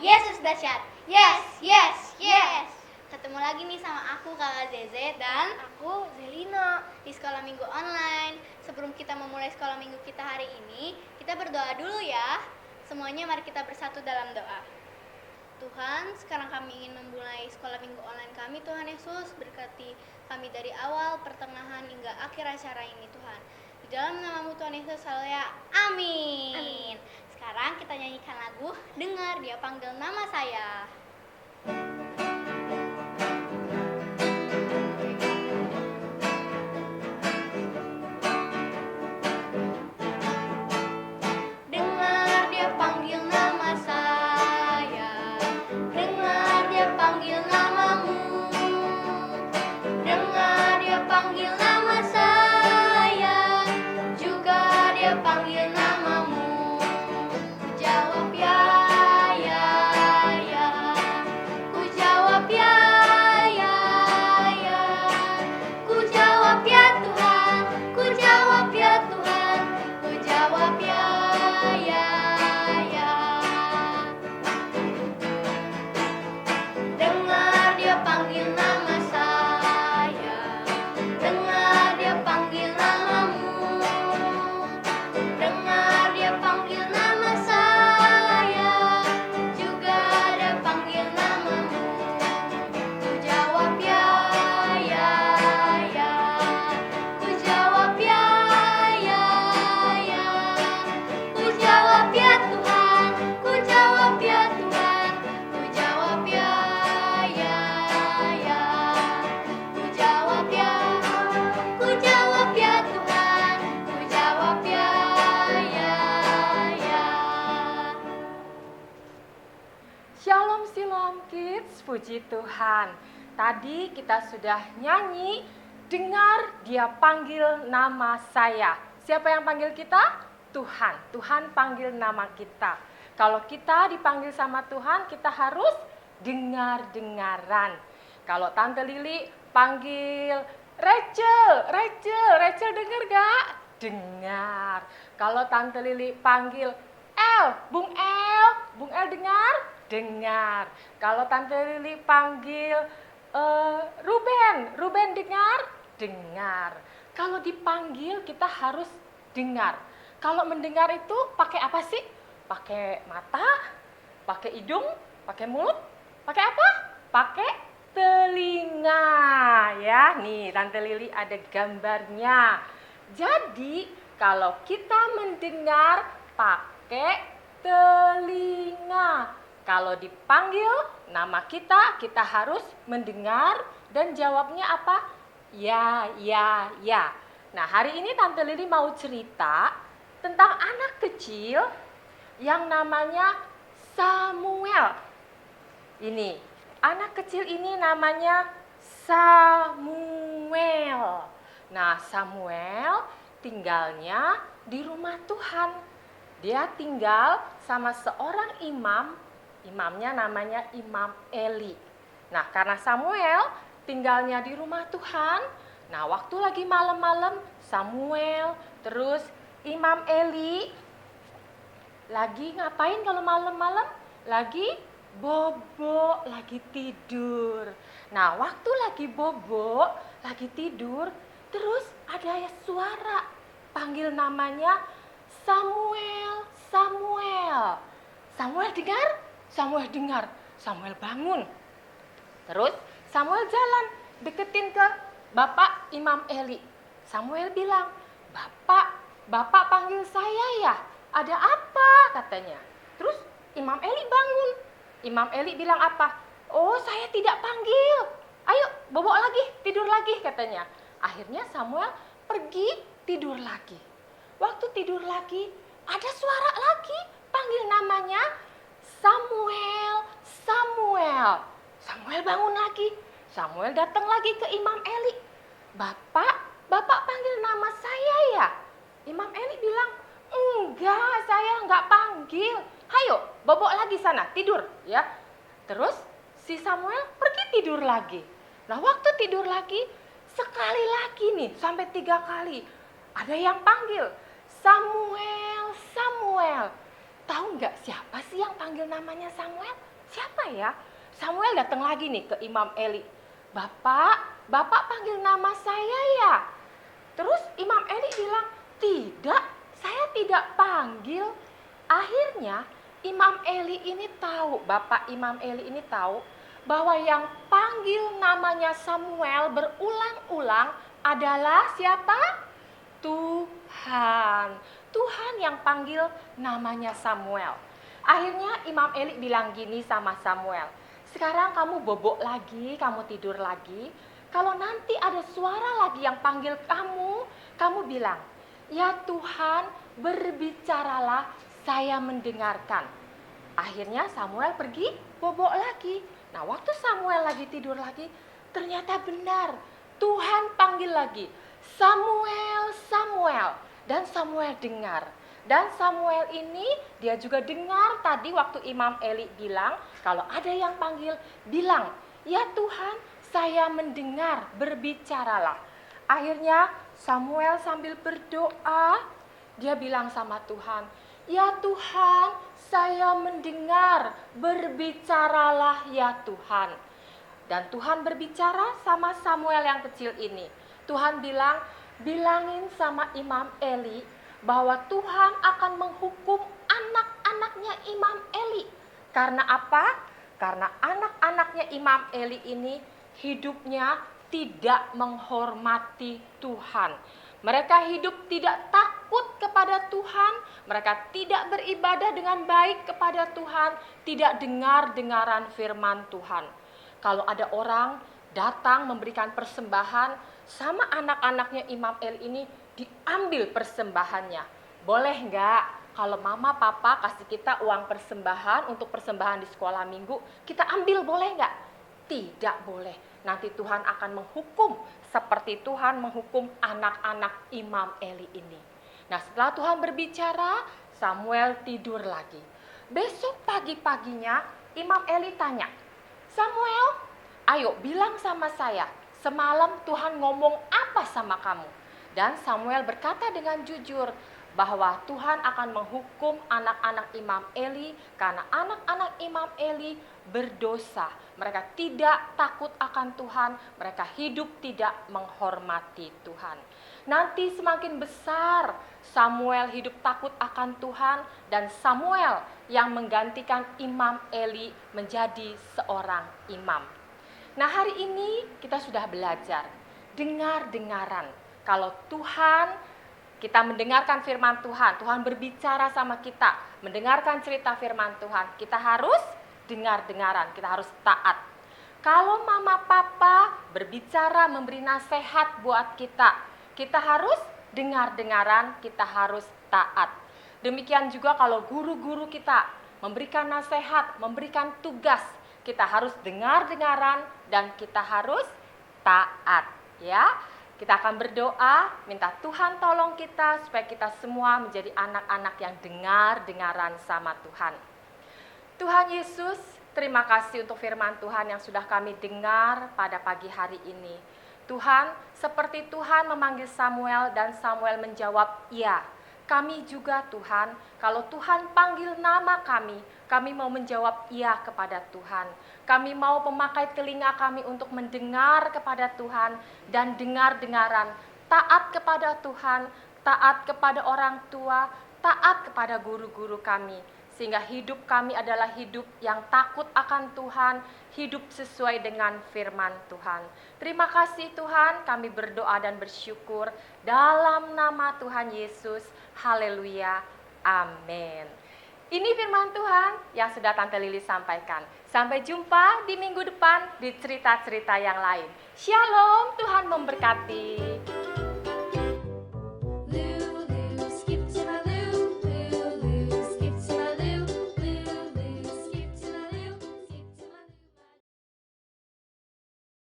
Yesus dahsyat. Yes, yes, yes. Ketemu lagi nih sama aku Kakak Zeze dan aku Zelina di sekolah minggu online. Sebelum kita memulai sekolah minggu kita hari ini, kita berdoa dulu ya. Semuanya mari kita bersatu dalam doa. Tuhan, sekarang kami ingin memulai sekolah minggu online kami. Tuhan Yesus, berkati kami dari awal, pertengahan, hingga akhir acara ini Tuhan. Di dalam namamu Tuhan Yesus selalu ya. Amin. Sekarang kita nyanyikan lagu Dengar Dia Panggil Nama Saya. Dengar Dia panggil nama saya, dengar Dia panggil namamu, dengar Dia panggil nama saya, juga Dia panggil namamu. Ku jawab ya, ya, ya. Ku jawab ya, ya, ya. Ku jawab ya Tuhan, ku jawab ya Tuhan, ku jawab ya, ya, ya. Dengar Dia panggil nama saya, dengar Dia panggil namamu, dengar Dia panggil nama saya, juga Dia panggil namamu. Ku jawab ya, ya, ya. Ku jawab ya, ya, ya. Ku jawab ya Tuhan, ku jawab ya Tuhan, ku jawab ya, ya, ya. Ku jawab ya, ku jawab ya Tuhan, ku jawab ya, ya, ya. Shalom Shalom Kids, puji Tuhan. Tadi kita sudah nyanyi, dengar Dia panggil nama saya. Siapa yang panggil kita? Tuhan. Tuhan panggil nama kita. Kalau kita dipanggil sama Tuhan, kita harus dengar-dengaran. Kalau Tante Lili panggil Rachel dengar gak? Dengar. Kalau Tante Lili panggil Bung El dengar? Dengar. Kalau Tante Lili panggil Ruben dengar? Dengar. Kalau dipanggil kita harus dengar. Kalau mendengar itu pakai apa sih? Pakai mata, pakai hidung, pakai mulut, pakai apa? Pakai telinga ya. Nih Tante Lili ada gambarnya. Jadi kalau kita mendengar pakai telinga. Kalau dipanggil nama kita, kita harus mendengar dan jawabnya apa? Ya, ya, ya. Nah, hari ini Tante Lili mau cerita tentang anak kecil yang namanya Samuel. Ini, anak kecil ini namanya Samuel. Nah, Samuel tinggalnya di rumah Tuhan. Dia tinggal sama seorang imam. Imamnya namanya Imam Eli. Nah, karena Samuel tinggalnya di rumah Tuhan, nah waktu lagi malam-malam Samuel terus Imam Eli lagi ngapain kalau malam-malam? Lagi bobo, lagi tidur. Nah, waktu lagi bobo, lagi tidur, terus ada suara panggil namanya Samuel, Samuel. Samuel dengar? Samuel dengar. Samuel bangun. Terus Samuel jalan deketin ke Bapak Imam Eli. Samuel bilang, Bapak panggil saya ya? Ada apa? Katanya. Terus Imam Eli bangun. Imam Eli bilang apa? Oh, saya tidak panggil. Ayo, bobok lagi, tidur lagi katanya. Akhirnya Samuel pergi tidur lagi. Waktu tidur lagi, ada suara lagi panggil namanya Samuel, Samuel. Samuel bangun lagi. Samuel datang lagi ke Imam Eli. Bapak panggil nama saya ya? Imam Eli bilang, enggak, saya enggak panggil. Ayo, bobok lagi sana, tidur ya. Terus si Samuel pergi tidur lagi. Nah, waktu tidur lagi, sekali lagi nih, sampai 3 kali. Ada yang panggil, Samuel, Samuel. tahu nggak siapa sih yang panggil namanya Samuel? Siapa ya? Samuel datang lagi nih ke Imam Eli. Bapak panggil nama saya ya? Terus Imam Eli bilang, tidak, saya tidak panggil. Akhirnya Imam Eli ini tahu, Bapak Imam Eli ini tahu bahwa yang panggil namanya Samuel berulang-ulang adalah siapa? Tuhan. Tuhan yang panggil namanya Samuel. Akhirnya Imam Eli bilang gini sama Samuel, sekarang kamu bobok lagi, kamu tidur lagi. Kalau nanti ada suara lagi yang panggil kamu bilang, ya Tuhan, berbicaralah, saya mendengarkan. Akhirnya Samuel pergi bobok lagi. Nah, waktu Samuel lagi tidur lagi, ternyata benar. Tuhan panggil lagi, Samuel, Samuel. Dan Samuel dengar. Dan Samuel ini dia juga dengar tadi waktu Imam Eli bilang, kalau ada yang panggil, bilang, ya Tuhan, saya mendengar, berbicaralah. Akhirnya Samuel sambil berdoa, dia bilang sama Tuhan, ya Tuhan, saya mendengar, berbicaralah ya Tuhan. Dan Tuhan berbicara sama Samuel yang kecil ini. Tuhan bilang, bilangin sama Imam Eli bahwa Tuhan akan menghukum anak-anaknya Imam Eli. Karena apa? Karena anak-anaknya Imam Eli ini hidupnya tidak menghormati Tuhan. Mereka hidup tidak takut kepada Tuhan, mereka tidak beribadah dengan baik kepada Tuhan, tidak dengar-dengaran firman Tuhan. Kalau ada orang datang memberikan persembahan, sama anak-anaknya Imam Eli ini diambil persembahannya. Boleh enggak kalau mama papa kasih kita uang persembahan untuk persembahan di sekolah minggu, kita ambil, boleh enggak? Tidak boleh. Nanti Tuhan akan menghukum seperti Tuhan menghukum anak-anak Imam Eli ini. Nah, setelah Tuhan berbicara, Samuel tidur lagi. Besok pagi-paginya Imam Eli tanya, Samuel, ayo bilang sama saya, semalam Tuhan ngomong apa sama kamu? Dan Samuel berkata dengan jujur bahwa Tuhan akan menghukum anak-anak Imam Eli karena anak-anak Imam Eli berdosa. Mereka tidak takut akan Tuhan, mereka hidup tidak menghormati Tuhan. Nanti semakin besar Samuel hidup takut akan Tuhan dan Samuel yang menggantikan Imam Eli menjadi seorang imam. Nah, hari ini kita sudah belajar dengar-dengaran. Kalau Tuhan, kita mendengarkan firman Tuhan, Tuhan berbicara sama kita, mendengarkan cerita firman Tuhan, kita harus dengar-dengaran, kita harus taat. Kalau mama papa berbicara, memberi nasihat buat kita, kita harus dengar-dengaran, kita harus taat. Demikian juga kalau guru-guru kita memberikan nasihat, memberikan tugas, kita harus dengar-dengaran dan kita harus taat, ya. Kita akan berdoa, minta Tuhan tolong kita supaya kita semua menjadi anak-anak yang dengar-dengaran sama Tuhan. Tuhan Yesus, terima kasih untuk firman Tuhan yang sudah kami dengar pada pagi hari ini. Tuhan, seperti Tuhan memanggil Samuel dan Samuel menjawab, "Ya." Kami juga Tuhan, kalau Tuhan panggil nama kami mau menjawab iya kepada Tuhan. Kami mau memakai telinga kami untuk mendengar kepada Tuhan dan dengar-dengaran, taat kepada Tuhan, taat kepada orang tua, taat kepada guru-guru kami. Sehingga hidup kami adalah hidup yang takut akan Tuhan, hidup sesuai dengan firman Tuhan. Terima kasih Tuhan, kami berdoa dan bersyukur dalam nama Tuhan Yesus. Haleluya, amin. Ini firman Tuhan yang sudah Tante Lili sampaikan. Sampai jumpa di minggu depan di cerita-cerita yang lain. Shalom, Tuhan memberkati.